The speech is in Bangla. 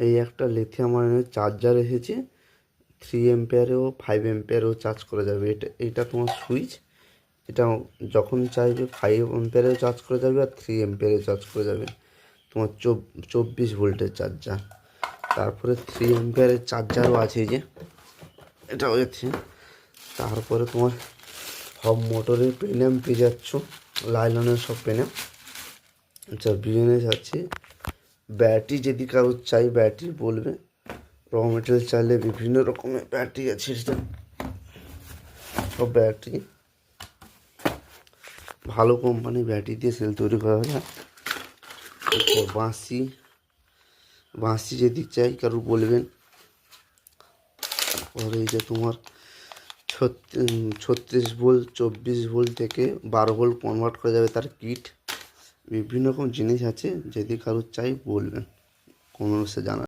এই একটা লিথিয়াম আয়নের চার্জার এসেছে, 3 অ্যাম্পিয়ারেও 5 অ্যাম্পিয়ারেও চার্জ করা যাবে। এটা তোমার সুইচ, এটা যখন চাইবে 5 অ্যাম্পিয়ারেও চার্জ করে যাবে আর 3 অ্যাম্পিয়ারেও চার্জ করে যাবে। তোমার 24 ভোল্টের চার্জার। তারপরে 3 অ্যাম্পিয়ারের চার্জারও আছে, এই যে এটাও আছে। তারপরে তোমার সব মোটরের পেনাম পেয়ে যাচ্ছ, লাইলনের সব পেনাম। আচ্ছা, বিএনএস আছে। ব্যাটারি যদি কারোর চাই ব্যাটারি বলবে, র মেটেরিয়াল চাইলে বিভিন্ন রকমের ব্যাটারি আছে। এটা সব ব্যাটারি ভালো কোম্পানির ব্যাটারি দিয়ে সেল তৈরি করা হয়। বাঁশি যদি চাই কারো বলবেন। তারপরে এই যে তোমার 36 ভোল্ট, 24 ভোল্ট থেকে 12 ভোল্ট কনভার্ট করা যাবে তার কিট। বিভিন্ন রকম জিনিস আছে, যদি কারো চাই বলবেন, কোনো সে জানা।